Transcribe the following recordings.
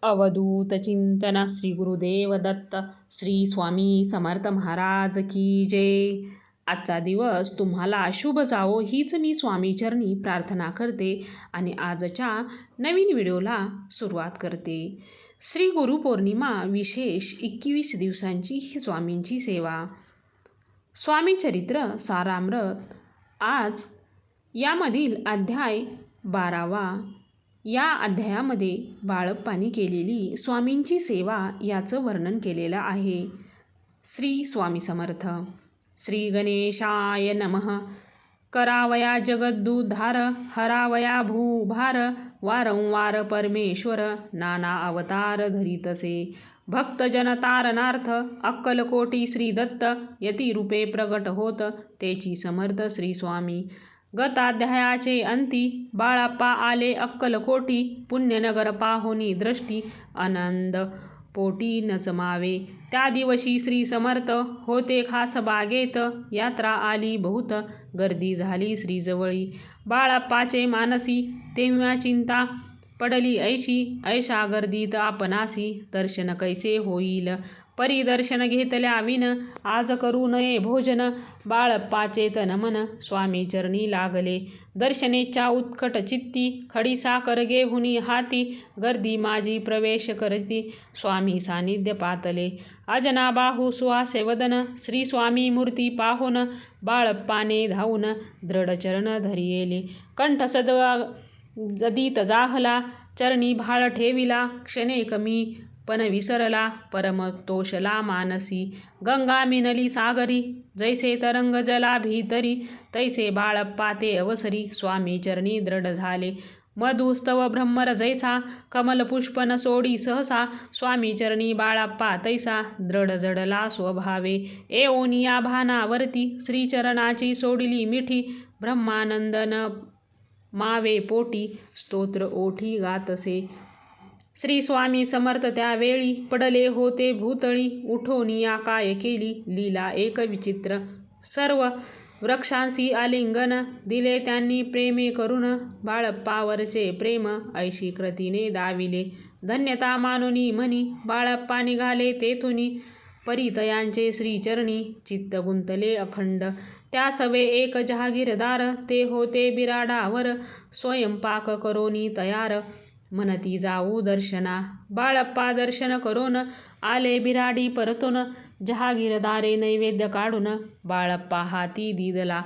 अवधूत चिंतन श्री गुरुदेव दत्त श्री स्वामी समर्थ महाराज की जय। आजचा दिवस तुम्हाला शुभ जावो हीच मी स्वामीचरणी प्रार्थना करते आणि आजच्या नवीन व्हिडिओला सुरुवात करते। श्री गुरुपौर्णिमा विशेष 21 दिवसांची ही स्वामींची सेवा। स्वामी चरित्र सारामृत आज यामधील अध्याय 12वा। या अध्यायामध्ये बाळप्पांनी केलेली स्वामींची सेवा याचं वर्णन केलेलं आहे। श्री स्वामी समर्थ। श्री गणेशाय नमः। करावया जगद्दुद्धार, हरावया भूभार, वारंवार परमेश्वर नाना अवतार धरितसे। भक्त जनतारणार्थ अक्कलकोटी श्री दत्त, यती रूपे प्रगट होत तेची समर्थ श्री स्वामी। गताध्यायाचे अंती बाळप्पा आले अक्कलकोटी, पुण्यनगर पाहुनी दृष्टी आनंद पोटी नचमावे। त्या दिवशी श्री समर्थ होते खास बागेत, यात्रा आली बहुत गर्दी झाली श्रीजवळी। बाळप्पाचे मानसी तेव्हा चिंता पडली ऐशी, ऐशा गर्दीत आपणासी दर्शन कैसे होईल। परिदर्शन घेतल्या विन आज करू नये भोजन, बाळप्पाचे तन मन स्वामी चरणी लागले। दर्शनेच्या उत्कट चित्ती, खडी साखर घेहुनी हाती, गर्दी माझी प्रवेश करती स्वामी सानिध्य पातले। अजना बाहू सुहासे वदन, श्री स्वामी मूर्ती पाहून बाळप्पाने धावून दृढ चरण धरियेले। कंठ गदित जाहला, चरणी भाळ ठेविला, क्षणे कमी पण विसरला परम तोषला मानसी। गंगा मिनली सागरी, जैसे तरंग जला भीतरी, तैसे बाळप्पा ते अवसरी स्वामी चरणी दृढ झाले। मधुस्तव भ्रमर जैसा, कमल पुष्पन सोडी सहसा, स्वामी चरणी बाळप्पा तैसा दृढ जडला स्वभावे। एओनिया भानावरती श्रीचरणाची सोडली मिठी, ब्रह्मानंदन मावे पोटी स्तोत्र ओठी गातसे। श्री स्वामी समर्थ त्यावेळी पडले होते भूतळी, उठोनिया काय केली लीला एक विचित्र। सर्व वृक्षांसी आलिंगन दिले त्यांनी प्रेमे करून, बाळप्पावरचे प्रेम ऐशी कृतीने दाविले। धन्यता मानुनी म्हणी बाळप्पा निघाले तेथुनी, परितयांचे श्रीचरणी चित्त गुंतले अखंड। त्या सवे एक जहागीरदार, ते होते बिराडावर स्वयंपाक करोनी तयार, म्हणती जाऊ दर्शना। बाळप्पा दर्शन करून आले बिराडी परतून, जहागीरदारे नैवेद्य काढून बाळप्पा हाती दिदला।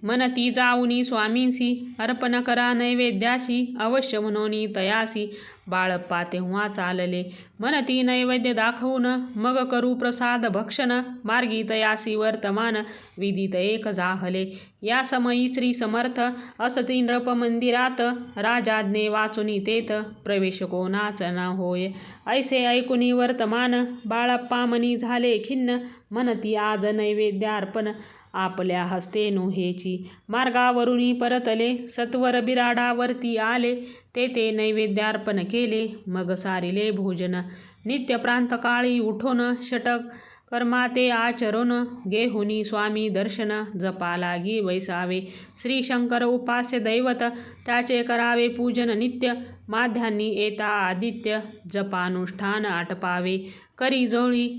म्हणती जाऊनी स्वामींसी, अर्पण करा नैवेद्यासी, अवश्य म्हणोनी तयासी। बाळप्पा तेव्हा चालले, म्हणती नैवेद्य दाखवून मग करू प्रसाद भक्षण, मार्गी तयासी वर्तमान विदित एक जाहले। या समयी श्री समर्थ असती नृप मंदिरात, राजाज्ञे वाचुनी तेथ प्रवेश कोणाच न होय। ऐसे ऐकुनी वर्तमान बाळप्पा मनी झाले खिन्न, म्हणती आज नैवेद्यार्पण आपल्या हस्ते नोहेची। मार्गावरुनी परतले सत्वर बिराडावरती आले, तेथे नैवेद्यार्पण केले मग सारिले भोजन। नित्य प्रांतकाळी उठून षटक कर्माते आचरून, घेहुनी स्वामी दर्शन जपा लागी वैसावे। श्री शंकर उपास्य दैवत, त्याचे करावे पूजन नित्य, माध्यान्नी येता आदित्य जपानुष्ठान आटपावे। करी जोळी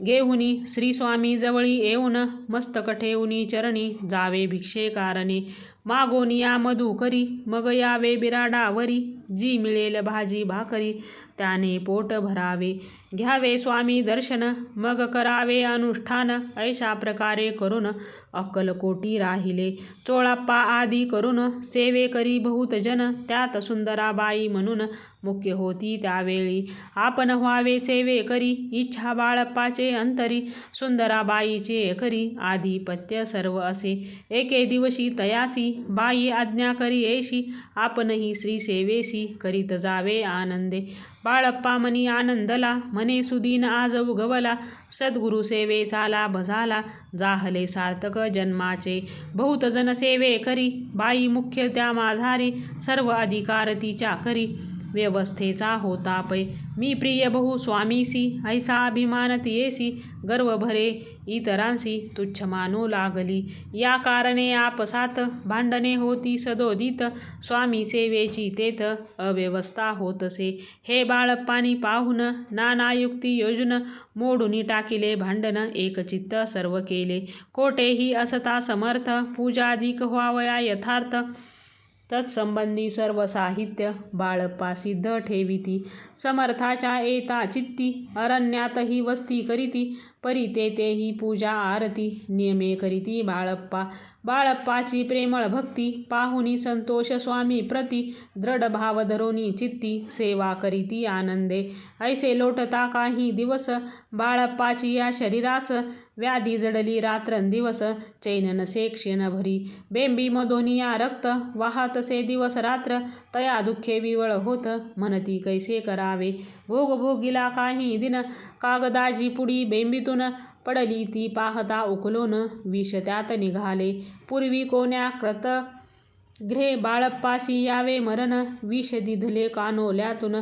घेहुनी श्री स्वामी जवळी येऊन, मस्तक ठेवुनी चरणी जावे भिक्षे कारणे। मागोनिया मधु करी मग यावे बिराडावरी, जी मिळेल भाजी भाकरी त्याने पोट भरावे। घ्यावे स्वामी दर्शन मग करावे अनुष्ठान, ऐशा प्रकारे करून अक्कलकोटी राहिले। चोळप्पा आदी करून सेवे करी बहुत जन, त्यात सुंदराबाई म्हणून मुख्य होती त्यावेळी। आपण व्हावे सेवे करी इच्छा बाळप्पाचे अंतरी, सुंदराबाईचे करी आधिपत्य सर्व असे। एके दिवशी तयासी बाई आज्ञा करी ऐशी, आपणही श्री सेवेसी करीत जावे आनंदे। बाळप्पा मनी आनंदला, म्हणे सुदीन आज उगवला, सद्गुरु सेवेचा लाभ झाला, जाहले सार्थक जन्माचे। बहुत जन सेवे करी बाई मुख्य त्या माझारी, सर्व अधिकार तिच्या करी व्यवस्थेचा होता पै. मी प्रिय बहु स्वामीसी, ऐसा अभिमान तियेसी, गर्व भरे इतरांसी, तुच्छ मानू लागली. या कारणे आपसात भांडणे होती सदोदित, स्वामी सेवेची तेथ अव्यवस्था होतसे. हे बाळप्पानी पाहून नाना युक्ती योजून, मोडूनी टाकिले भांडण एकचित्त सर्व केले. कोठेही असता समर्थ, पूजाधिक व्हावया यथार्थ, तत्संबंधी सर्व साहित्य बाळप्पा सिद्ध ठेविती. समर्थाच्या येता चित्ती, अरण्यातही वस्ती करीती, परी तेथेही पूजा आरती नियमे करीती बाळप्पा. बाळप्पाची प्रेमळ भक्ती पाहुनी संतोष स्वामी प्रती, दृढ भाव धरोनी चित्ती सेवा करीती आनंदे. ऐसे लोटता काही दिवस बाळप्पाची या शरीरास, व्याधी जडली रात्रंदिवस, चैन नसे क्षणभरी. बेंबीमधून या रक्त वाहतसे दिवस रात्र, तया दुःखे विवळ होत, म्हणती कैसे करावे. भोग भोगिला काही दिन, कागदाची पुडी बेंबीतून पडली ती पाहता उकलून, विष त्यात निघाले. पूर्वी कोण्या कृतघ्रे बाळप्पासी यावे मरण, विष दिधले कानोल्यातून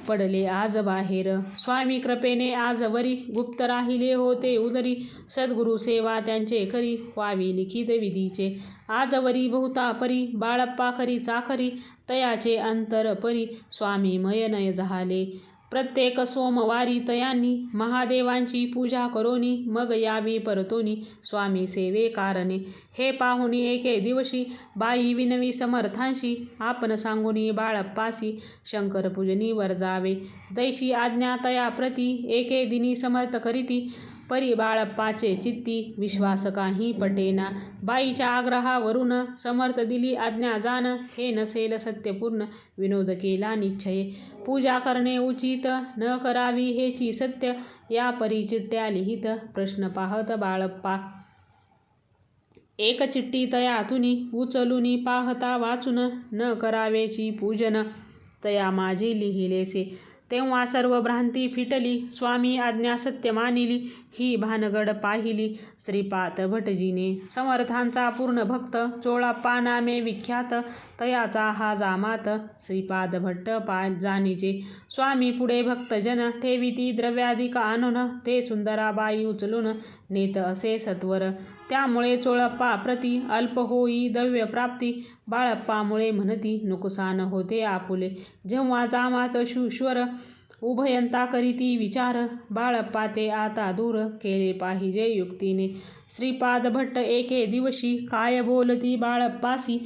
पडले आज बाहेर. स्वामी कृपेने आजवरी गुप्त राहिले होते उदरी, सद्गुरु सेवा त्यांचे करी व्हावी लिखित विधीचे. आजवरी बहुता परी बाळप्पा करी चाकरी, तयाचे अंतर परी स्वामीमय नय झाले. प्रत्येक सोमवारी तयांनी महादेवांची पूजा करोनी, मग यावी परतोनी स्वामी सेवे कारणे. हे पाहुनी एके दिवशी बाई विनवी समर्थांशी, आपण सांगुनी बाळप्पासी शंकर पूजनी वर जावे. तैशी आज्ञा तया प्रती एके दिनी समर्थ करीती, परी बाळप्पाचे चित्ती विश्वास काही पटेना. बाईच्या आग्रहावरून समर्थ दिली आज्ञा जाण, हे नसेल सत्यपूर्ण विनोद केला निश्चय. पूजा करणे उचित न करावी हेची सत्य, या परी चिठ्ठ्या लिहित प्रश्न पाहत बाळप्पा. एक चिठ्ठी तयातुनी उचलूनी पाहता वाचून, न करावेची पूजन तया माझे लिहिलेसे. तेव्हा सर्व भ्रांती फिटली, स्वामी आज्ञा सत्य मानिली, ही भानगड पाहिली श्रीपाद भटजीने. समर्थांचा पूर्ण भक्त चोळप्पा नामे विख्यात, तयाचा हा जामात श्रीपाद भट्ट जाणीजे. स्वामी पुढे भक्तजन ठेविती द्रव्याधिक आणून, ते सुंदराबाई उचलून नेत असे सत्वर. त्यामुळे चोळप्पा प्रती अल्प होई दव्य प्राप्ती, बाळप्पामुळे म्हणती नुकसान होते आपुले. जेव्हा जामात शुश्वर उभयंता करीती विचार, बाळप्पा ते आता दूर केले पाहिजे युक्तीने. श्रीपाद भट्ट एके दिवशी काय बोलती बाळप्पासी,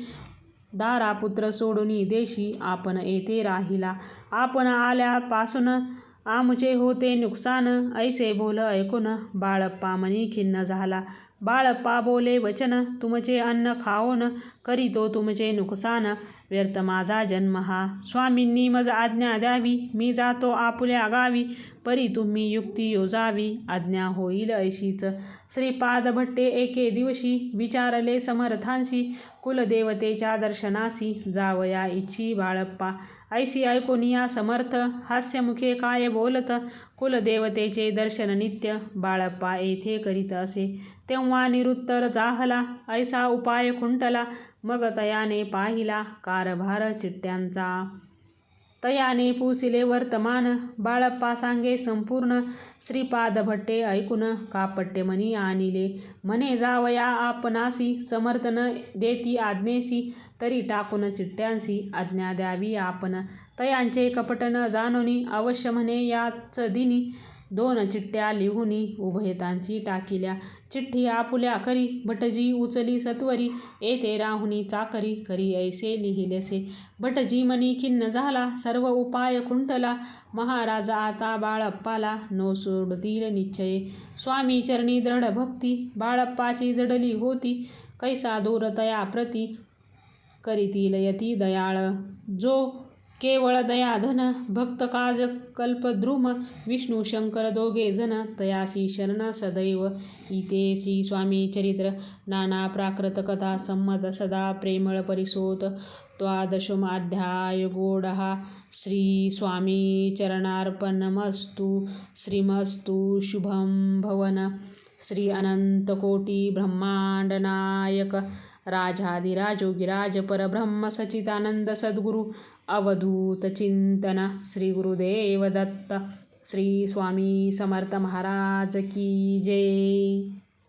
दारापुत्र सोडूनी देशी आपण येथे राहिला. आपण आल्यापासून आमचे होते नुकसान, ऐसे बोल ऐकून बाळप्पा मनी खिन्न झाला. बाळप्पा बोले वचन, तुमचे अन्न खाऊन करीतो तुमचे नुकसान, व्यर्थ माझा जन्म हा. स्वामींनी मज आज्ञा द्यावी, मी जातो आपुल्या गावी, परी तुम्ही युक्ती योजावी, आज्ञा होईल ऐशीच. श्रीपाद भट्टे एके दिवशी विचारले समर्थांशी, कुलदेवतेच्या दर्शनासी जावया इच्छी बाळप्पा. ऐसी ऐकोनिया समर्थ हास्यमुखे काय बोलत, कुलदेवतेचे दर्शन नित्य बाळप्पा येथे करीत असे. तेव्हा निरुत्तर जाहला, ऐसा उपाय खुंटला, मग तयाने पाहिला कारभार चिठ्ठ्यांचा. तयाने पुसिले वर्तमान, बाळप्पा सांगे संपूर्ण, श्रीपाद भट्टे ऐकून कापट्य मनी आणिले. म्हणे जावया आपणासी, समर्थ न देती आज्ञेसी, तरी टाकून चिठ्ठ्यांसी आज्ञा द्यावी आपण. तयांचे कपट न जाणोनी अवश्य म्हणे याच दिनी, 2 चिठ्ठ्या लिहुनी उभयतांची टाकिल्या. चिठ्ठी आपुल्या करी भटजी उचली सत्वरी, येथे राहुनी चाकरी करी ऐसे लिहिलेसे. भटजी मनी खिन्न झाला, सर्व उपाय खुंटला, महाराज आता बाळप्पाला नो सोडतील निश्चये. स्वामी चरणी दृढ भक्ती बाळप्पाची जडली होती, कैसा दूर तया प्रती करीतील यती दयाळ. जो केवळ दयाधन भक्त काज कल्पद्रुम, विष्णू शंकर दोघे जन तयासी शरण सदैव. इते श्री स्वामी चरित्र नाना प्राकृत कथा संमत सदा प्रेमळ परिसोत 12 गोडहा. श्री स्वामी चरणार्पणमस्तु. श्रीमस्तु शुभं भवन. श्री अनंत कोटी ब्रह्मांड नायक राजाधिराज योगीराज परब्रह्म सच्चिदानंद सद्गुरु अवधूत चिंतन. श्री गुरुदेव दत्त. श्री स्वामी समर्थ महाराज की जय.